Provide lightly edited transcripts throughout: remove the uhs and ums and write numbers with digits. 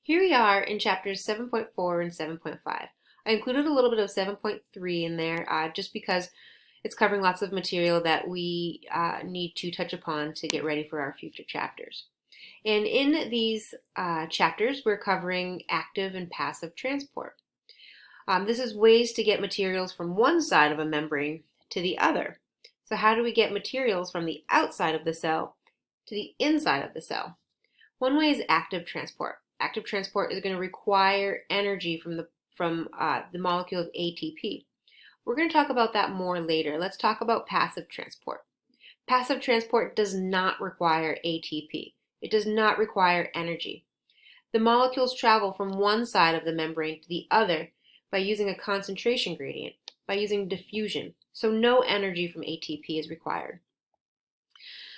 Here we are in chapters 7.4 and 7.5. I included a little bit of 7.3 in there just because it's covering lots of material that we need to touch upon to get ready for our future chapters. And in these chapters, we're covering active and passive transport. This is ways to get materials from one side of a membrane to the other. So how do we get materials from the outside of the cell to the inside of the cell? One way is active transport. Active transport is going to require energy from the molecule of ATP. We're going to talk about that more later. Let's talk about passive transport. Passive transport does not require ATP. It does not require energy. The molecules travel from one side of the membrane to the other by using a concentration gradient, by using diffusion. So no energy from ATP is required.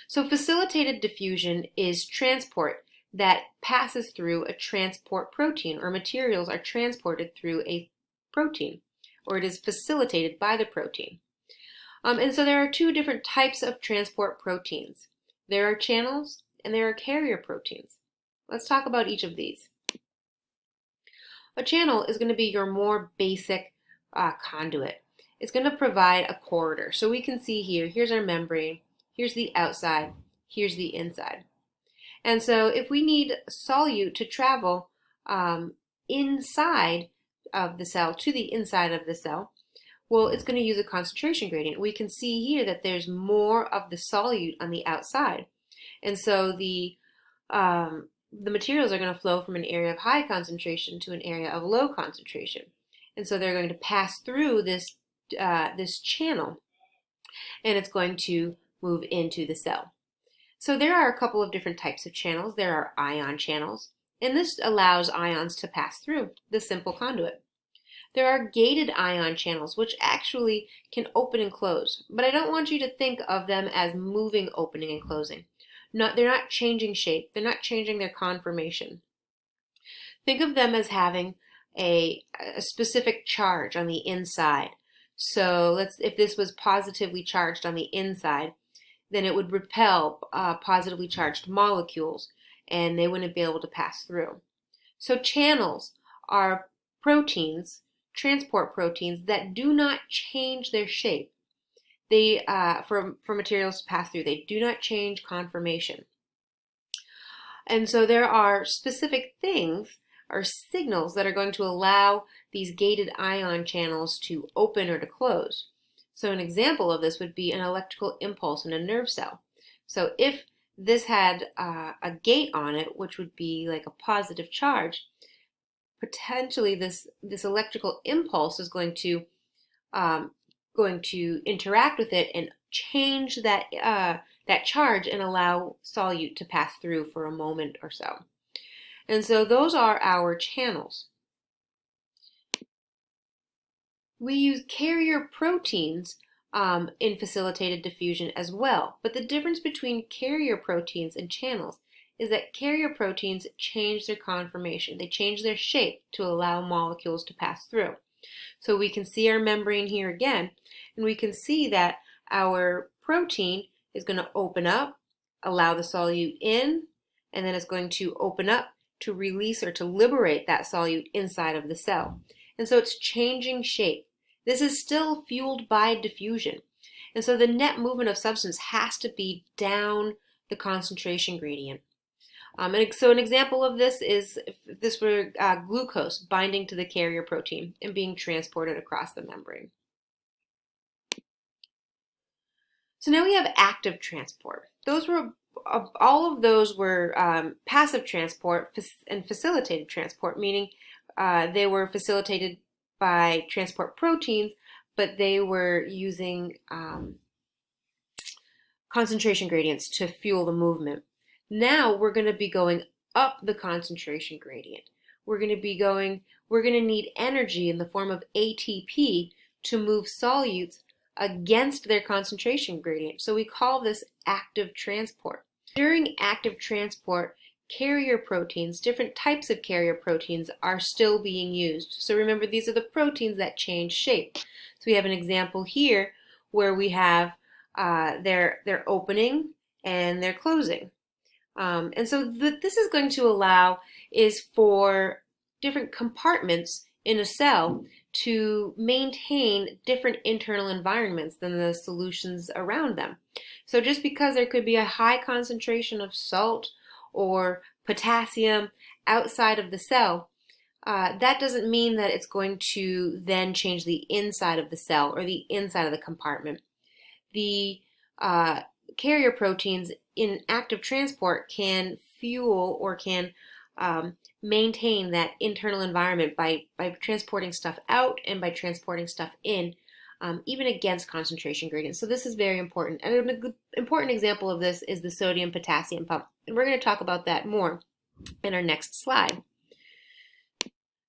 So facilitated diffusion is transport that passes through a transport protein, or materials are transported through a protein, or it is facilitated by the protein. And so there are two different types of transport proteins. There are channels and there are carrier proteins. Let's talk about each of these. A channel is going to be your more basic conduit. It's going to provide a corridor. So we can see here's our membrane, here's the outside, here's the inside. And so if we need solute to travel inside of the cell to the inside of the cell, well, it's going to use a concentration gradient. We can see here that there's more of the solute on the outside. And so the materials are going to flow from an area of high concentration to an area of low concentration. And so they're going to pass through this channel, and it's going to move into the cell. So there are a couple of different types of channels. There are ion channels, and this allows ions to pass through the simple conduit. There are gated ion channels, which actually can open and close, but I don't want you to think of them as moving, opening, and closing. They're not changing shape. They're not changing their conformation. Think of them as having a specific charge on the inside. So if this was positively charged on the inside, then it would repel positively charged molecules, and they wouldn't be able to pass through. So channels are proteins, transport proteins, that do not change their shape. They for materials to pass through, they do not change conformation. And so there are specific things or signals that are going to allow these gated ion channels to open or to close. So an example of this would be an electrical impulse in a nerve cell. So if this had a gate on it, which would be like a positive charge, potentially this electrical impulse is going to interact with it and change that charge and allow solute to pass through for a moment or so. And so those are our channels. We use carrier proteins in facilitated diffusion as well, but the difference between carrier proteins and channels is that carrier proteins change their conformation. They change their shape to allow molecules to pass through. So we can see our membrane here again, and we can see that our protein is going to open up, allow the solute in, and then it's going to open up to release or to liberate that solute inside of the cell. And so it's changing shape. This is still fueled by diffusion. And so the net movement of substance has to be down the concentration gradient. And so an example of this is if this were glucose binding to the carrier protein and being transported across the membrane. So now we have active transport. All of those were passive transport and facilitated transport, meaning they were facilitated by transport proteins, but they were using concentration gradients to fuel the movement. Now we're going to be going up the concentration gradient. We're going to need energy in the form of ATP to move solutes against their concentration gradient. So we call this active transport. During active transport, carrier proteins, different types of carrier proteins, are still being used. So remember, these are the proteins that change shape. So we have an example here where we have their opening and their closing. And so this is going to allow is for different compartments in a cell to maintain different internal environments than the solutions around them. So just because there could be a high concentration of salt or potassium outside of the cell, that doesn't mean that it's going to then change the inside of the cell or the inside of the compartment. The carrier proteins in active transport can fuel or can maintain that internal environment by transporting stuff out and by transporting stuff in, even against concentration gradients. So this is very important. And an important example of this is the sodium-potassium pump. And we're going to talk about that more in our next slide.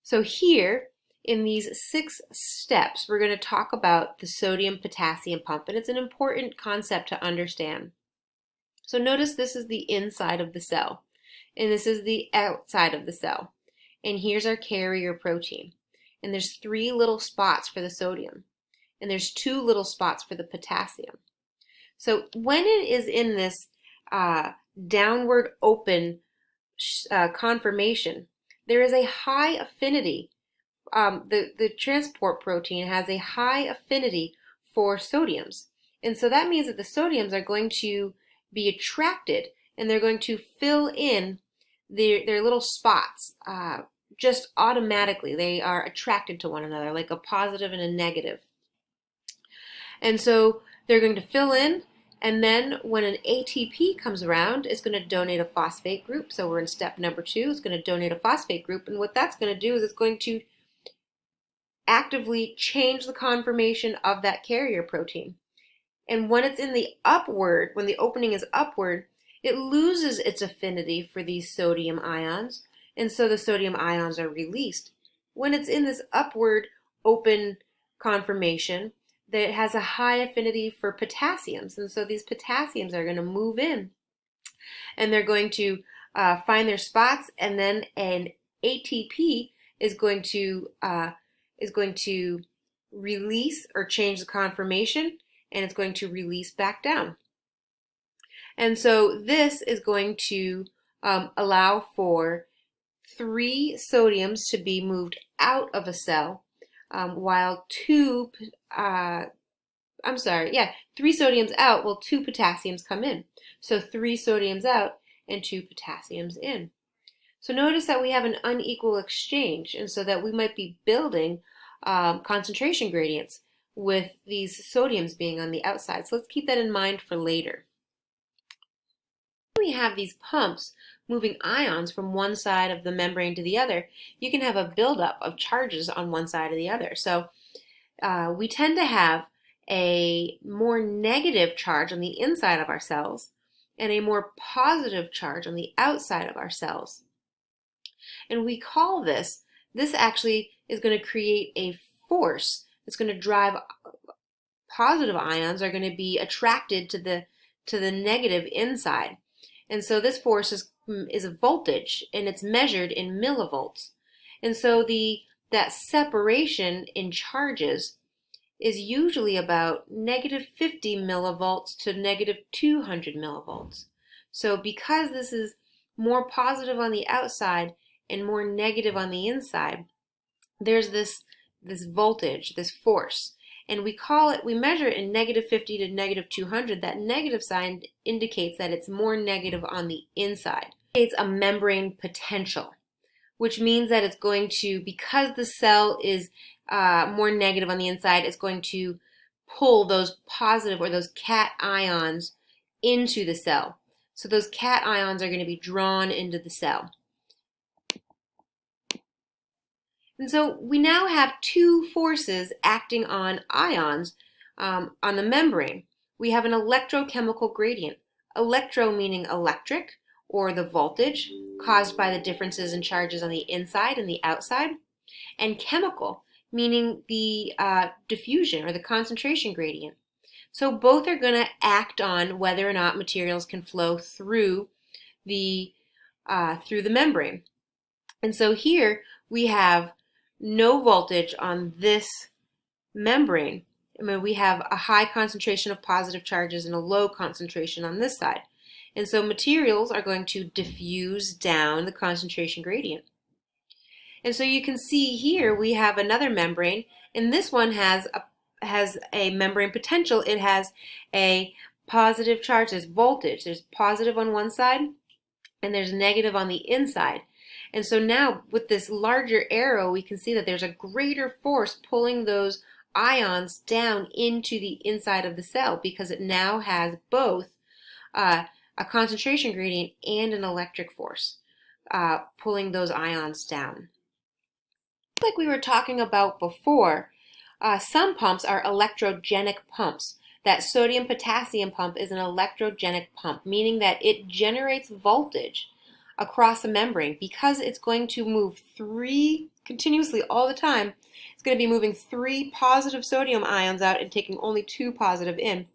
So here, in these 6 steps, we're going to talk about the sodium-potassium pump, and it's an important concept to understand. So notice this is the inside of the cell, and this is the outside of the cell. And here's our carrier protein. And there's 3 little spots for the sodium, and there's 2 little spots for the potassium. So when it is in this downward open conformation, there is a high affinity. The transport protein has a high affinity for sodiums. And so that means that the sodiums are going to be attracted and they're going to fill in their little spots just automatically. They are attracted to one another, like a positive and a negative. And so they're going to fill in, and then when an ATP comes around, it's going to donate a phosphate group. So we're in step number 2. It's going to donate a phosphate group, and what that's going to do is it's going to actively change the conformation of that carrier protein. And when it's in the upward, when the opening is upward, it loses its affinity for these sodium ions, and so the sodium ions are released. When it's in this upward open conformation, that has a high affinity for potassiums, and so these potassiums are going to move in, and they're going to find their spots, and then an ATP is going to release or change the conformation, and it's going to release back down. And so this is going to allow for 3 sodiums to be moved out of a cell, while 3 sodiums out while 2 potassiums come in. So 3 sodiums out and 2 potassiums in. So notice that we have an unequal exchange, and so that we might be building concentration gradients with these sodiums being on the outside. So let's keep that in mind for later. When we have these pumps moving ions from one side of the membrane to the other, you can have a buildup of charges on one side or the other. So we tend to have a more negative charge on the inside of our cells and a more positive charge on the outside of our cells. And we call this actually is going to create a force that's going to drive positive ions are going to be attracted to the negative inside. And so this force is a voltage, and it's measured in millivolts. And so that separation in charges is usually about -50 millivolts to -200 millivolts. So because this is more positive on the outside and more negative on the inside, there's this voltage, this force. And we measure it in -50 to -200. That negative sign indicates that it's more negative on the inside. It's a membrane potential, which means that it's going to, because the cell is more negative on the inside, it's going to pull those positive or those cation ions into the cell. So those cation ions are going to be drawn into the cell. And so we now have 2 forces acting on ions on the membrane. We have an electrochemical gradient. Electro meaning electric, or the voltage caused by the differences in charges on the inside and the outside. And chemical meaning the diffusion or the concentration gradient. So both are going to act on whether or not materials can flow through the membrane. And so here we have no voltage on this membrane. I mean, we have a high concentration of positive charges and a low concentration on this side. And so materials are going to diffuse down the concentration gradient. And so you can see here we have another membrane, and this one has a membrane potential. It has a positive charge. There's voltage. There's positive on one side, and there's negative on the inside. And so now with this larger arrow, we can see that there's a greater force pulling those ions down into the inside of the cell because it now has both a concentration gradient and an electric force pulling those ions down. Like we were talking about before, some pumps are electrogenic pumps. That sodium potassium pump is an electrogenic pump, meaning that it generates voltage across a membrane because it's going to move continuously all the time. It's going to be moving 3 positive sodium ions out and taking only 2 positive in.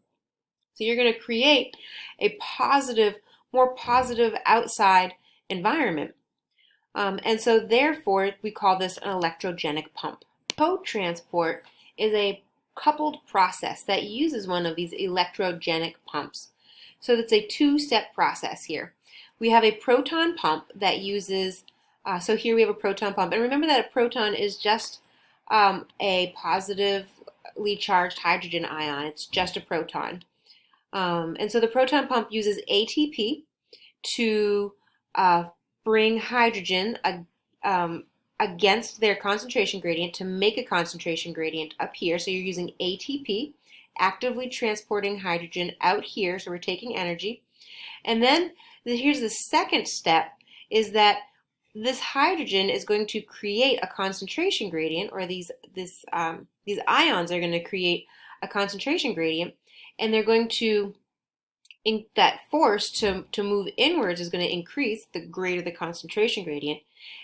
So you're going to create a more positive outside environment. And so therefore we call this an electrogenic pump. Co-transport is a coupled process that uses one of these electrogenic pumps. So it's a 2-step process here. We have a proton pump that uses, so here we have a proton pump. And remember that a proton is just a positively charged hydrogen ion. It's just a proton. And so the proton pump uses ATP to bring hydrogen against their concentration gradient to make a concentration gradient up here. So you're using ATP, actively transporting hydrogen out here. So we're taking energy. And then here's the second step, is that this hydrogen is going to create a concentration gradient, or these ions are going to create a concentration gradient, and they're going to, that force to move inwards is going to increase the greater the concentration gradient.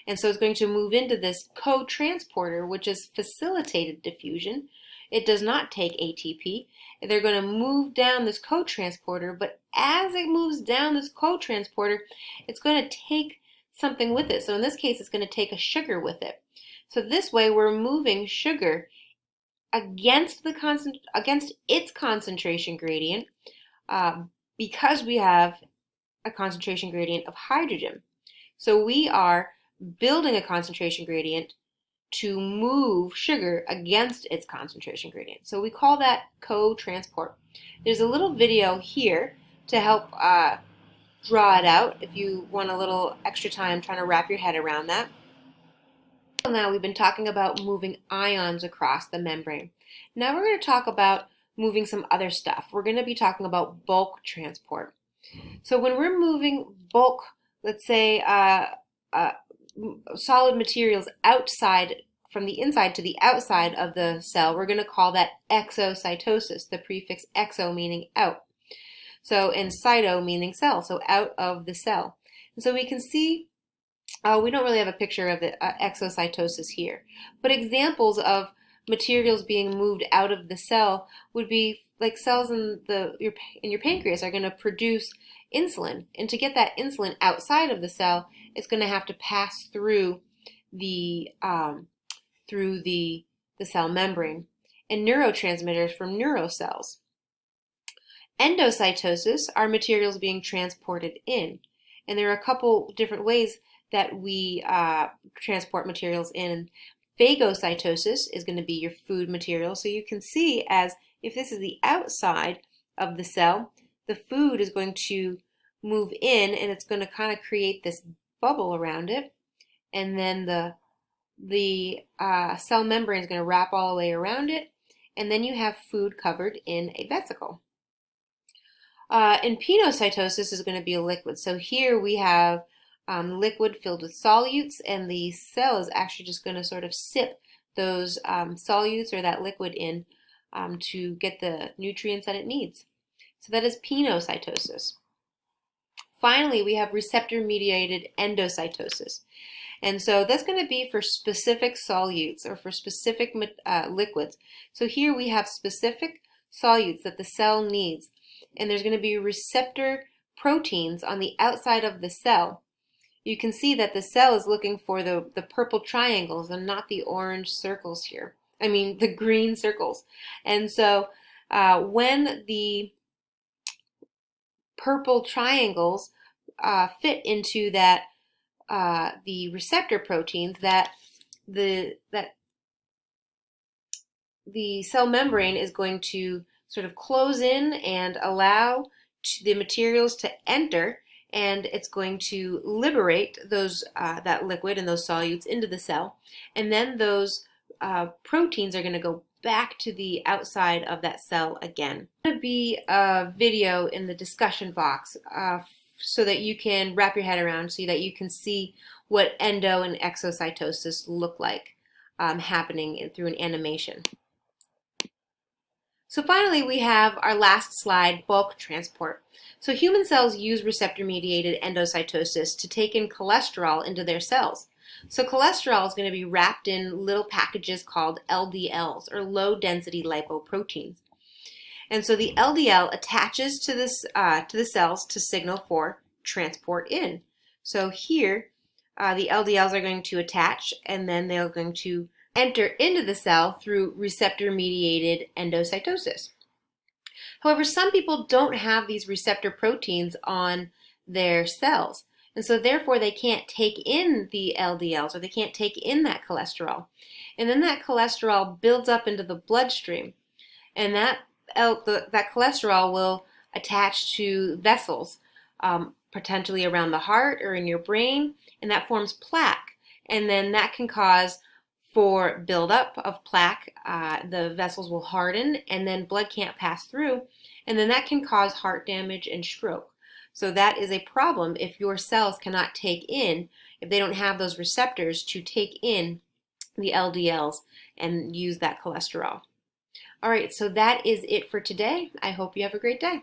And so it's going to move into this co-transporter, which is facilitated diffusion. It does not take ATP. They're going to move down this co-transporter, but as it moves down this co-transporter, it's going to take something with it. So in this case, it's going to take a sugar with it. So this way, we're moving sugar against its concentration gradient because we have a concentration gradient of hydrogen. So we are building a concentration gradient to move sugar against its concentration gradient. So we call that co-transport. There's a little video here to help draw it out if you want a little extra time trying to wrap your head around that. Now we've been talking about moving ions across the membrane. Now we're going to talk about moving some other stuff. We're going to be talking about bulk transport. So when we're moving bulk, let's say solid materials outside, from the inside to the outside of the cell, we're going to call that exocytosis, the prefix exo meaning out. So, and cyto meaning cell, so out of the cell. And so we can see, we don't really have a picture of the exocytosis here, but examples of materials being moved out of the cell would be like cells in your pancreas are going to produce insulin, and to get that insulin outside of the cell, it's going to have to pass through the cell membrane, and neurotransmitters from neurocells. Endocytosis are materials being transported in, and there are a couple different ways that we transport materials in. Phagocytosis is going to be your food material, so you can see as if this is the outside of the cell, the food is going to move in, and it's going to kind of create this bubble around it, and then the cell membrane is going to wrap all the way around it, and then you have food covered in a vesicle. And penocytosis is going to be a liquid. So here we have liquid filled with solutes, and the cell is actually just going to sort of sip those solutes or that liquid in to get the nutrients that it needs. So that is penocytosis. Finally, we have receptor-mediated endocytosis. And so that's going to be for specific solutes or for specific liquids. So here we have specific solutes that the cell needs, and there's going to be receptor proteins on the outside of the cell. You can see that the cell is looking for the purple triangles and not the orange circles here. I mean, the green circles. And so when the purple triangles fit into that the receptor proteins that the cell membrane is going to sort of close in and allow the materials to enter, and it's going to liberate those that liquid and those solutes into the cell, and then those proteins are going to go back to the outside of that cell again. There's going to be a video in the discussion box so that you can wrap your head around, so that you can see what endo and exocytosis look like happening through an animation. So finally, we have our last slide, bulk transport. So human cells use receptor-mediated endocytosis to take in cholesterol into their cells. So cholesterol is going to be wrapped in little packages called LDLs, or low-density lipoproteins. And so the LDL attaches to the cells to signal for transport in. So here, the LDLs are going to attach, and then they're going to enter into the cell through receptor-mediated endocytosis. However, some people don't have these receptor proteins on their cells, and so therefore they can't take in the LDLs, or they can't take in that cholesterol. And then that cholesterol builds up into the bloodstream, and that cholesterol will attach to vessels, potentially around the heart or in your brain, and that forms plaque. And then that can cause for buildup of plaque, the vessels will harden, and then blood can't pass through, and then that can cause heart damage and stroke. So that is a problem if your cells cannot take in, if they don't have those receptors to take in the LDLs and use that cholesterol. All right, so that is it for today. I hope you have a great day.